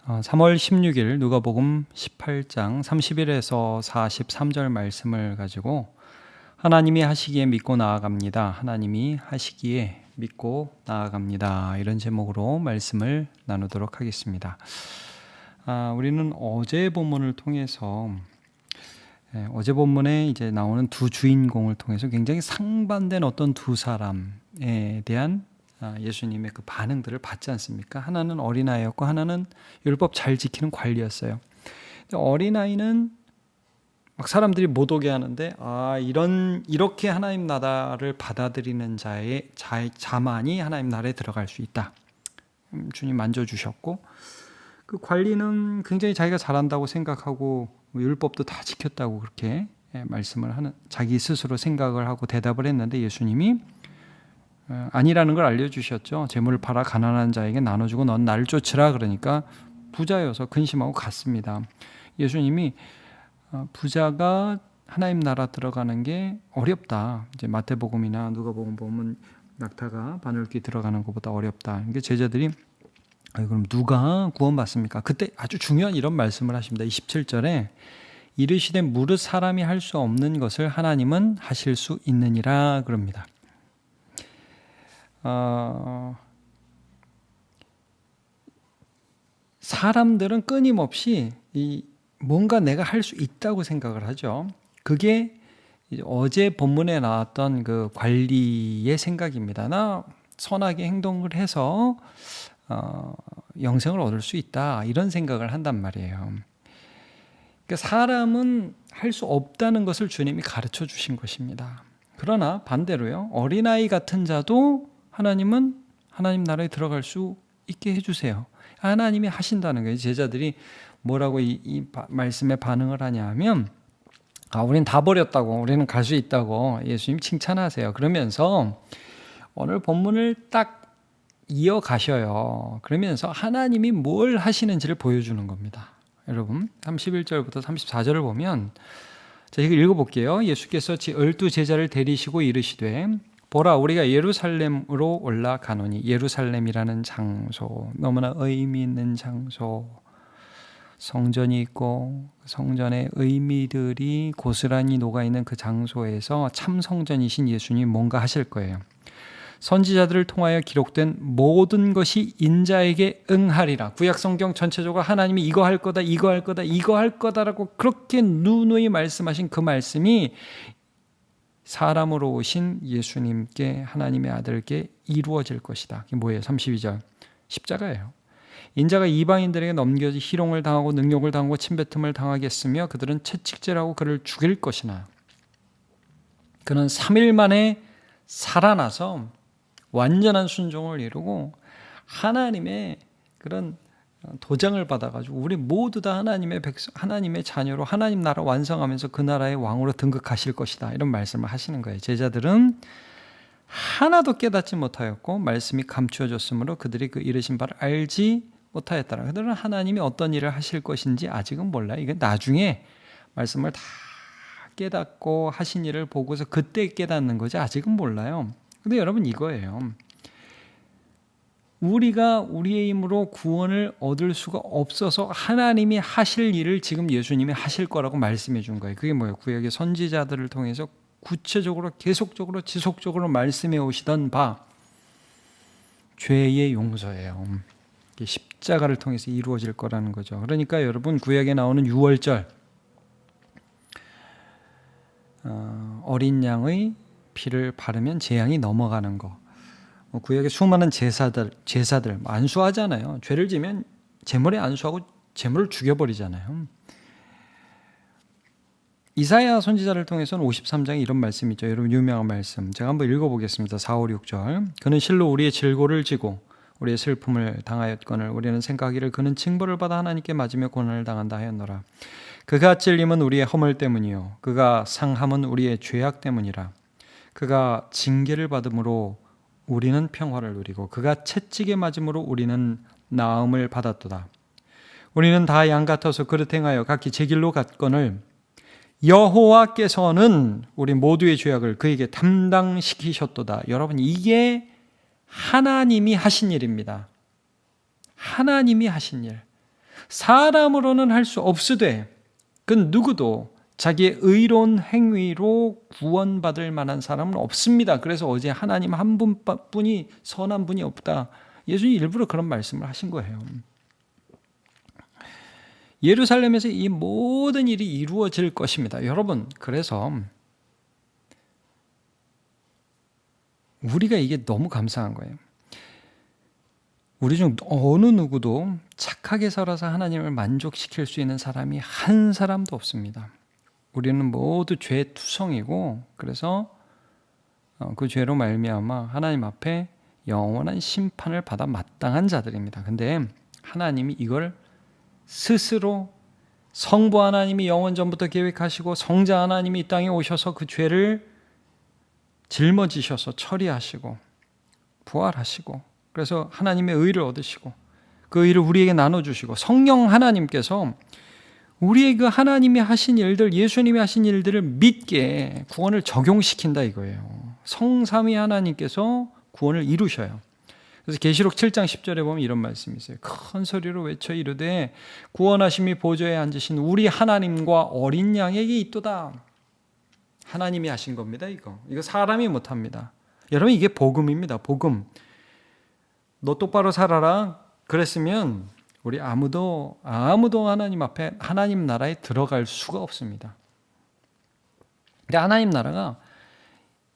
3월 16일 누가복음 18장 31에서 43절 말씀을 가지고 하나님이 하시기에 믿고 나아갑니다. 하나님이 하시기에 믿고 나아갑니다. 이런 제목으로 말씀을 나누도록 하겠습니다. 우리는 어제 본문을 통해서 어제 본문에 이제 나오는 두 주인공을 통해서 굉장히 상반된 어떤 두 사람에 대한 예수님의 그 반응들을 봤지 않습니까? 하나는 어린아이였고 하나는 율법 잘 지키는 관리였어요. 어린아이는 막 사람들이 못 오게 하는데 이렇게 하나님 나라를 받아들이는 자만이 하나님 나라에 들어갈 수 있다. 주님 만져주셨고, 그 관리는 굉장히 자기가 잘한다고 생각하고 율법도 다 지켰다고 그렇게 말씀을 하는, 자기 스스로 생각을 하고 대답을 했는데 예수님이 아니라는 걸 알려주셨죠. 재물을 팔아 가난한 자에게 나눠주고 넌 나를 쫓으라. 그러니까 부자여서 근심하고 갔습니다. 예수님이 부자가 하나님 나라 들어가는 게 어렵다. 이제 마태복음이나 누가복음 보면 낙타가 바늘귀 들어가는 것보다 어렵다. 이게 제자들이 그럼 누가 구원받습니까? 그때 아주 중요한 이런 말씀을 하십니다. 27절에 이르시되 무릇 사람이 할 수 없는 것을 하나님은 하실 수 있느니라 그럽니다. 사람들은 끊임없이 뭔가 내가 할 수 있다고 생각을 하죠. 그게 어제 본문에 나왔던 그 관리의 생각입니다. 나 선하게 행동을 해서 영생을 얻을 수 있다, 이런 생각을 한단 말이에요. 그러니까 사람은 할 수 없다는 것을 주님이 가르쳐 주신 것입니다. 그러나 반대로요, 어린아이 같은 자도 하나님은 하나님 나라에 들어갈 수 있게 해주세요. 하나님이 하신다는 거예요. 제자들이 뭐라고 이 말씀에 반응을 하냐면, 우리는 다 버렸다고, 우리는 갈 수 있다고 예수님 칭찬하세요. 그러면서 오늘 본문을 딱 이어가셔요. 그러면서 하나님이 뭘 하시는지를 보여주는 겁니다. 여러분 31절부터 34절을 보면, 자, 이거 읽어볼게요. 예수께서 12 제자를 데리시고 이르시되 보라, 우리가 예루살렘으로 올라가노니. 예루살렘이라는 장소, 너무나 의미 있는 장소, 성전이 있고 성전의 의미들이 고스란히 녹아있는 그 장소에서 참 성전이신 예수님이 뭔가 하실 거예요. 선지자들을 통하여 기록된 모든 것이 인자에게 응하리라. 구약성경 전체적으로 하나님이 이거 할 거다, 이거 할 거다, 이거 할 거다라고 그렇게 누누이 말씀하신 그 말씀이 사람으로 오신 예수님께, 하나님의 아들께 이루어질 것이다. 그게 뭐예요? 32절 십자가예요. 인자가 이방인들에게 넘겨지 희롱을 당하고 능욕을 당하고 침뱉음을 당하겠으며 그들은 채찍질하고 그를 죽일 것이나 그는 3일 만에 살아나서 완전한 순종을 이루고 하나님의 그런 도장을 받아가지고 우리 모두 다 하나님의 백성, 하나님의 자녀로 하나님 나라 완성하면서 그 나라의 왕으로 등극하실 것이다, 이런 말씀을 하시는 거예요. 제자들은 하나도 깨닫지 못하였고 말씀이 감추어졌으므로 그들이 그 이르신 바를 알지 못하였더라. 그들은 하나님이 어떤 일을 하실 것인지 아직은 몰라요. 이건 나중에 말씀을 다 깨닫고 하신 일을 보고서 그때 깨닫는 거지 아직은 몰라요. 근데 여러분, 이거예요. 우리가 우리의 힘으로 구원을 얻을 수가 없어서 하나님이 하실 일을 지금 예수님이 하실 거라고 말씀해 준 거예요. 그게 뭐예요? 구약의 선지자들을 통해서 구체적으로 계속적으로 지속적으로 말씀해 오시던 바 죄의 용서예요. 십자가를 통해서 이루어질 거라는 거죠. 그러니까 여러분, 구약에 나오는 6월절, 어린 양의 피를 바르면 재앙이 넘어가는 거, 구약의 수많은 제사들 안수하잖아요. 죄를 지면 제물에 안수하고 제물을 죽여버리잖아요. 이사야 선지자를 통해서는 53장에 이런 말씀이 있죠. 여러분, 유명한 말씀 제가 한번 읽어보겠습니다. 4, 5, 6절. 그는 실로 우리의 질고를 지고 우리의 슬픔을 당하였거늘 우리는 생각하기를 그는 징벌을 받아 하나님께 맞으며 고난을 당한다 하였노라. 그가 찔림은 우리의 허물 때문이요 그가 상함은 우리의 죄악 때문이라. 그가 징계를 받음으로 우리는 평화를 누리고 그가 채찍에 맞음으로 우리는 나음을 받았도다. 우리는 다 양 같아서 그릇 행하여 각기 제 길로 갔거늘 여호와께서는 우리 모두의 죄악을 그에게 담당시키셨도다. 여러분, 이게 하나님이 하신 일입니다. 하나님이 하신 일. 사람으로는 할 수 없으되 그 누구도 자기의 의로운 행위로 구원받을 만한 사람은 없습니다. 그래서 어제 하나님 한 분뿐이 선한 분이 없다. 예수님이 일부러 그런 말씀을 하신 거예요. 예루살렘에서 이 모든 일이 이루어질 것입니다. 여러분, 그래서 우리가 이게 너무 감사한 거예요. 우리 중 어느 누구도 착하게 살아서 하나님을 만족시킬 수 있는 사람이 한 사람도 없습니다. 우리는 모두 죄의 투성이고, 그래서 그 죄로 말미암아 하나님 앞에 영원한 심판을 받아 마땅한 자들입니다. 근데 하나님이 이걸 스스로 성부 하나님이 영원 전부터 계획하시고 성자 하나님이 이 땅에 오셔서 그 죄를 짊어지셔서 처리하시고 부활하시고, 그래서 하나님의 의를 얻으시고 그 의를 우리에게 나눠주시고, 성령 하나님께서 우리의 그 하나님이 하신 일들, 예수님이 하신 일들을 믿게 구원을 적용시킨다 이거예요. 성삼위 하나님께서 구원을 이루셔요. 그래서 계시록 7장 10절에 보면 이런 말씀이 있어요. 큰 소리로 외쳐 이르되 구원하심이 보좌에 앉으신 우리 하나님과 어린 양에게 있도다. 하나님이 하신 겁니다. 이거 사람이 못합니다. 여러분, 이게 복음입니다. 복음. 너 똑바로 살아라 그랬으면 우리 아무도 하나님 앞에, 하나님 나라에 들어갈 수가 없습니다. 근데 하나님 나라가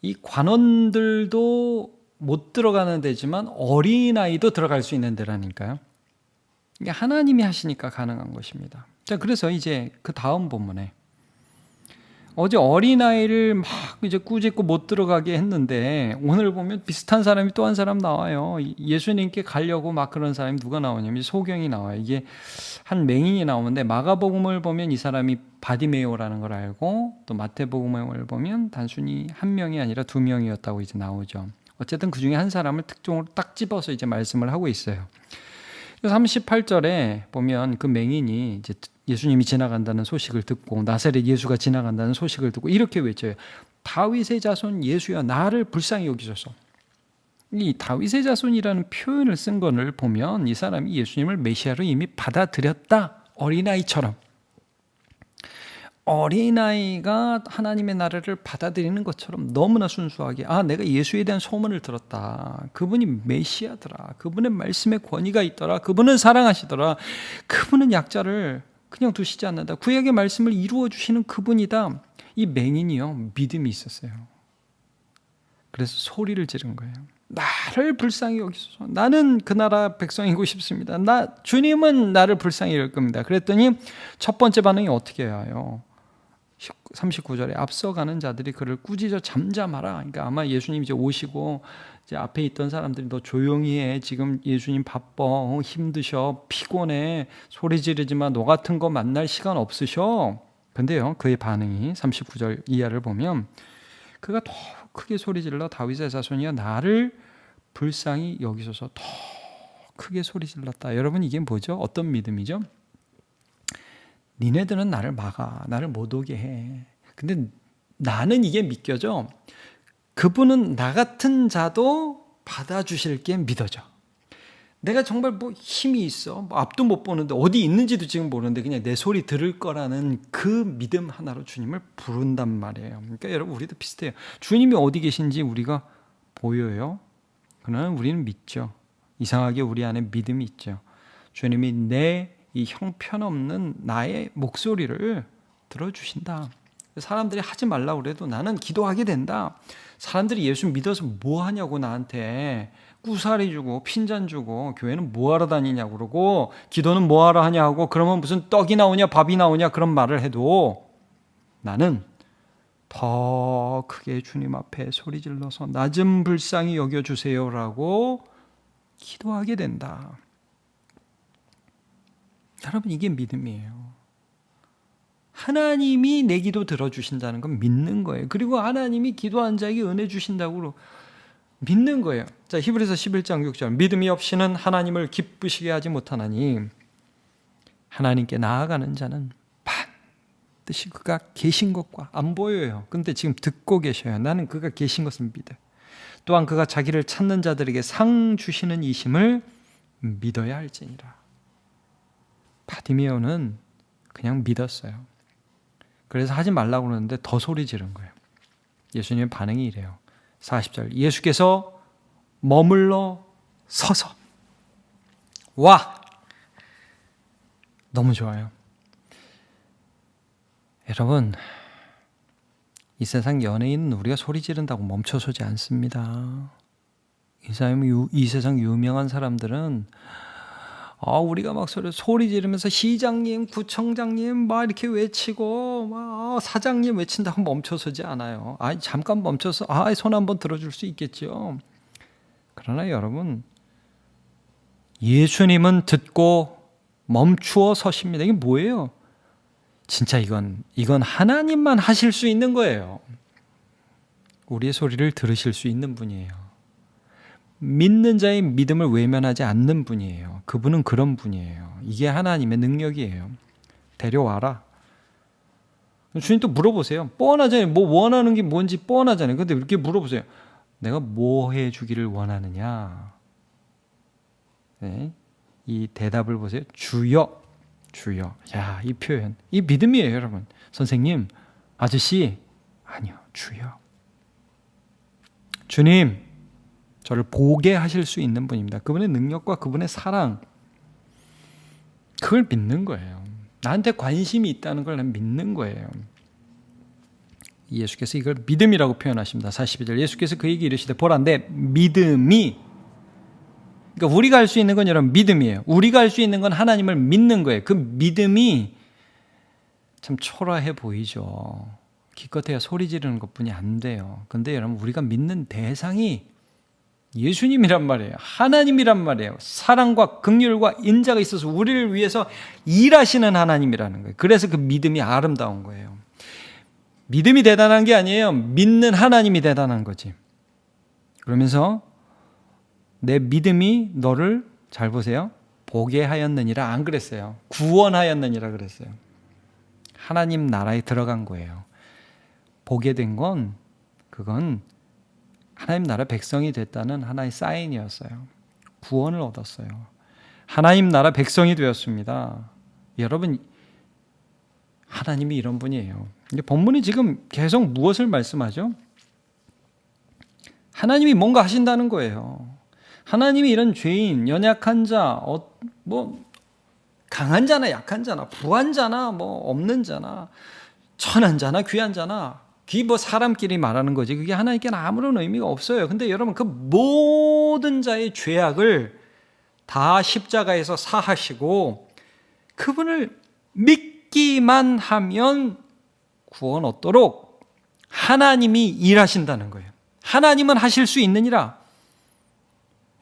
이 관원들도 못 들어가는 데지만 어린아이도 들어갈 수 있는 데라니까요. 이게 하나님이 하시니까 가능한 것입니다. 자, 그래서 이제 그 다음 본문에 어제 어린아이를 막 이제 꾸짖고 못 들어가게 했는데, 오늘 보면 비슷한 사람이 또 한 사람 나와요. 예수님께 가려고 막 그런 사람이 누가 나오냐면 소경이 나와요. 이게 한 맹인이 나오는데, 마가복음을 보면 이 사람이 바디메오라는 걸 알고, 또 마태복음을 보면 단순히 한 명이 아니라 두 명이었다고 이제 나오죠. 어쨌든 그 중에 한 사람을 특종으로 딱 집어서 이제 말씀을 하고 있어요. 38절에 보면 그 맹인이 이제 예수님이 지나간다는 소식을 듣고, 나사렛 예수가 지나간다는 소식을 듣고 이렇게 외쳐요. 다윗의 자손 예수여, 나를 불쌍히 여기소서. 이 다윗의 자손이라는 표현을 쓴 것을 보면 이 사람이 예수님을 메시아로 이미 받아들였다. 어린아이처럼. 어린아이가 하나님의 나라를 받아들이는 것처럼 너무나 순수하게, 내가 예수에 대한 소문을 들었다. 그분이 메시아더라. 그분의 말씀에 권위가 있더라. 그분은 사랑하시더라. 그분은 약자를 그냥 두시지 않는다. 구약의 말씀을 이루어 주시는 그분이다. 이 맹인이요, 믿음이 있었어요. 그래서 소리를 지른 거예요. 나를 불쌍히 여기소서. 나는 그 나라 백성이고 싶습니다. 주님은 나를 불쌍히 여길 겁니다. 그랬더니 첫 번째 반응이 어떻게 해요? 39절에 앞서가는 자들이 그를 꾸짖어 잠잠하라. 그러니까 아마 예수님 이제 오시고 이제 앞에 있던 사람들이 너 조용히 해. 지금 예수님 바빠. 힘드셔. 피곤해. 소리 지르지 마. 너 같은 거 만날 시간 없으셔. 근데요, 그의 반응이 39절 이하를 보면 그가 더 크게 소리 질러 다윗의 자손이여 나를 불쌍히 여기소서 더 크게 소리 질렀다. 여러분, 이게 뭐죠? 어떤 믿음이죠? 니네들은 나를 막아. 나를 못 오게 해. 근데 나는 이게 믿겨져. 그분은 나 같은 자도 받아주실 게 믿어져. 내가 정말 뭐 힘이 있어. 앞도 못 보는데 어디 있는지도 지금 모르는데 그냥 내 소리 들을 거라는 그 믿음 하나로 주님을 부른단 말이에요. 그러니까 여러분, 우리도 비슷해요. 주님이 어디 계신지 우리가 보여요. 그러나 우리는 믿죠. 이상하게 우리 안에 믿음이 있죠. 주님이 내 이 형편없는 나의 목소리를 들어주신다. 사람들이 하지 말라고 그래도 나는 기도하게 된다. 사람들이 예수 믿어서 뭐 하냐고 나한테 꾸사리 주고 핀잔 주고 교회는 뭐 하러 다니냐고 그러고 기도는 뭐 하러 하냐고, 그러면 무슨 떡이 나오냐 밥이 나오냐 그런 말을 해도 나는 더 크게 주님 앞에 소리 질러서 나 좀 불쌍히 여겨주세요라고 기도하게 된다. 여러분, 이게 믿음이에요. 하나님이 내 기도 들어주신다는 건 믿는 거예요. 그리고 하나님이 기도한 자에게 은혜 주신다고 믿는 거예요. 자, 히브리서 11장 6절 믿음이 없이는 하나님을 기쁘시게 하지 못하나니 하나님께 나아가는 자는 반드시 그가 계신 것과 안 보여요. 근데 지금 듣고 계셔요. 나는 그가 계신 것을 믿어요. 또한 그가 자기를 찾는 자들에게 상 주시는 이심을 믿어야 할지니라. 바디메오는 그냥 믿었어요. 그래서 하지 말라고 그러는데 더 소리 지른 거예요. 예수님의 반응이 이래요. 40절 예수께서 머물러 서서 와! 너무 좋아요. 여러분, 이 세상 연예인은 우리가 소리 지른다고 멈춰서지 않습니다. 이 세상 유명한 사람들은 우리가 막 소리 지르면서 시장님, 구청장님 막 이렇게 외치고 막 사장님 외친다고 멈춰서지 않아요. 잠깐 멈춰서 손 한번 들어줄 수 있겠죠. 그러나 여러분, 예수님은 듣고 멈추어 서십니다. 이게 뭐예요? 진짜 이건 하나님만 하실 수 있는 거예요. 우리의 소리를 들으실 수 있는 분이에요. 믿는 자의 믿음을 외면하지 않는 분이에요. 그분은 그런 분이에요. 이게 하나님의 능력이에요. 데려와라. 주님 또 물어보세요. 뻔하잖아요. 뭐 원하는 게 뭔지 뻔하잖아요. 근데 이렇게 물어보세요. 내가 뭐 해주기를 원하느냐? 네. 이 대답을 보세요. 주여, 주여. 야, 이 표현, 이 믿음이에요, 여러분. 선생님, 아저씨, 아니요, 주여. 주님, 저를 보게 하실 수 있는 분입니다. 그분의 능력과 그분의 사랑, 그걸 믿는 거예요. 나한테 관심이 있다는 걸 난 믿는 거예요. 예수께서 이걸 믿음이라고 표현하십니다. 42절 예수께서 그에게 이르시되 보라, 내 믿음이, 그러니까 우리가 할 수 있는 건 여러분 믿음이에요. 우리가 할 수 있는 건 하나님을 믿는 거예요. 그 믿음이 참 초라해 보이죠. 기껏해야 소리 지르는 것뿐이 안 돼요. 근데 여러분, 우리가 믿는 대상이 예수님이란 말이에요. 하나님이란 말이에요. 사랑과 긍휼과 인자가 있어서 우리를 위해서 일하시는 하나님이라는 거예요. 그래서 그 믿음이 아름다운 거예요. 믿음이 대단한 게 아니에요. 믿는 하나님이 대단한 거지. 그러면서 내 믿음이 너를, 잘 보세요, 보게 하였느니라 안 그랬어요. 구원하였느니라 그랬어요. 하나님 나라에 들어간 거예요. 보게 된 건, 그건 하나님 나라 백성이 됐다는 하나의 사인이었어요. 구원을 얻었어요. 하나님 나라 백성이 되었습니다. 여러분, 하나님이 이런 분이에요. 본문이 지금 계속 무엇을 말씀하죠? 하나님이 뭔가 하신다는 거예요. 하나님이 이런 죄인, 연약한 자, 강한 자나 약한 자나, 부한 자나 없는 자나, 천한 자나 귀한 자나, 그게 사람끼리 말하는 거지. 그게 하나님께는 아무런 의미가 없어요. 근데 여러분, 그 모든 자의 죄악을 다 십자가에서 사하시고 그분을 믿기만 하면 구원 얻도록 하나님이 일하신다는 거예요. 하나님은 하실 수 있느니라.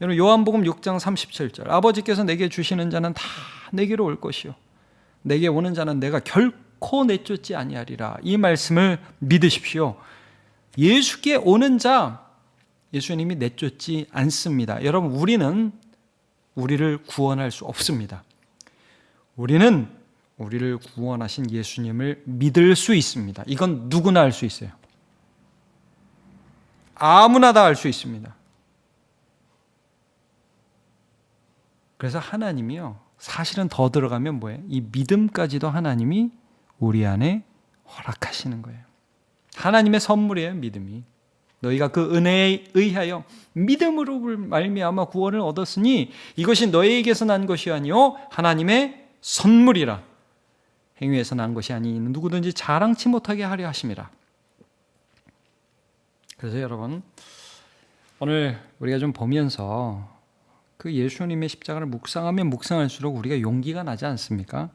여러분, 요한복음 6장 37절 아버지께서 내게 주시는 자는 다 내게로 올 것이요 내게 오는 자는 내가 결코 내쫓지 아니하리라. 이 말씀을 믿으십시오. 예수께 오는 자 예수님이 내쫓지 않습니다. 여러분, 우리는 우리를 구원할 수 없습니다. 우리는 우리를 구원하신 예수님을 믿을 수 있습니다. 이건 누구나 할 수 있어요. 아무나 다 할 수 있습니다. 그래서 하나님이요, 사실은 더 들어가면 뭐예요? 이 믿음까지도 하나님이 우리 안에 허락하시는 거예요. 하나님의 선물이에요, 믿음이. 너희가 그 은혜에 의하여 믿음으로 말미암아 구원을 얻었으니 이것이 너희에게서 난 것이 아니요 하나님의 선물이라. 행위에서 난 것이 아니 누구든지 자랑치 못하게 하려 하심이라. 그래서 여러분, 오늘 우리가 좀 보면서 그 예수님의 십자가를 묵상하면 묵상할수록 우리가 용기가 나지 않습니까?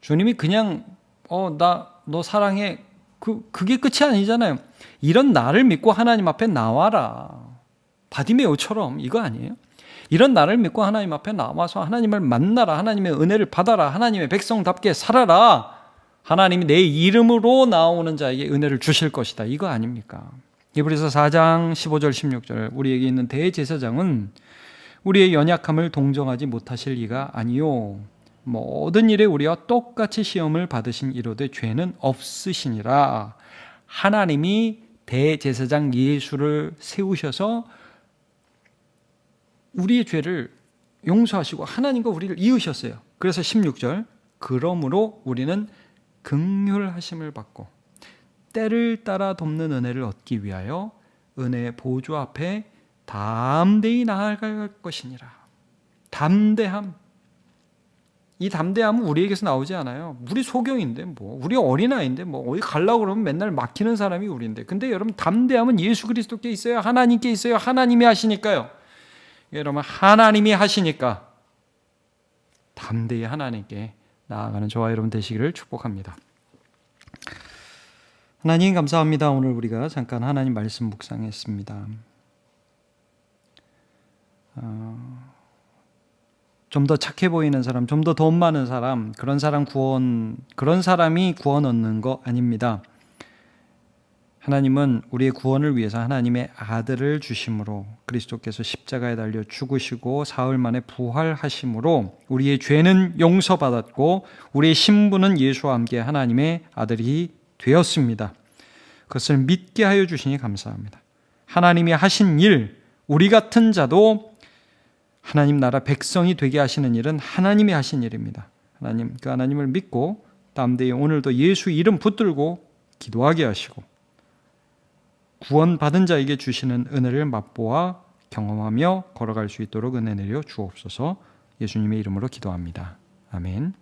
주님이 그냥 나 너 사랑해, 그게 끝이 아니잖아요. 이런 나를 믿고 하나님 앞에 나와라. 바디메오처럼, 이거 아니에요? 이런 나를 믿고 하나님 앞에 나와서 하나님을 만나라. 하나님의 은혜를 받아라. 하나님의 백성답게 살아라. 하나님이 내 이름으로 나오는 자에게 은혜를 주실 것이다. 이거 아닙니까? 히브리서 4장 15절 16절 우리에게 있는 대제사장은 우리의 연약함을 동정하지 못하실 이가 아니요 모든 일에 우리와 똑같이 시험을 받으신 이로되 죄는 없으시니라. 하나님이 대제사장 예수를 세우셔서 우리의 죄를 용서하시고 하나님과 우리를 이으셨어요. 그래서 16절, 그러므로 우리는 긍휼하심을 받고 때를 따라 돕는 은혜를 얻기 위하여 은혜의 보좌 앞에 담대히 나아갈 것이니라. 담대함. 이 담대함은 우리에게서 나오지 않아요. 우리 소경인데 우리 어린아이인데 어디 가려고 그러면 맨날 막히는 사람이 우리인데. 근데 여러분, 담대함은 예수 그리스도께 있어요? 하나님께 있어요? 하나님이 하시니까요. 여러분, 하나님이 하시니까 담대히 하나님께 나아가는 저와 여러분 되시기를 축복합니다. 하나님 감사합니다. 오늘 우리가 잠깐 하나님 말씀 묵상했습니다. 좀 더 착해 보이는 사람, 좀 더 돈 많은 사람, 그런 사람이 구원 얻는 거 아닙니다. 하나님은 우리의 구원을 위해서 하나님의 아들을 주심으로, 그리스도께서 십자가에 달려 죽으시고 사흘 만에 부활하심으로 우리의 죄는 용서받았고 우리의 신분은 예수와 함께 하나님의 아들이 되었습니다. 그것을 믿게 하여 주시니 감사합니다. 하나님이 하신 일, 우리 같은 자도 하나님 나라 백성이 되게 하시는 일은 하나님이 하신 일입니다. 하나님, 그 하나님을 믿고 담대히 오늘도 예수 이름 붙들고 기도하게 하시고 구원받은 자에게 주시는 은혜를 맛보아 경험하며 걸어갈 수 있도록 은혜 내려 주옵소서. 예수님의 이름으로 기도합니다. 아멘.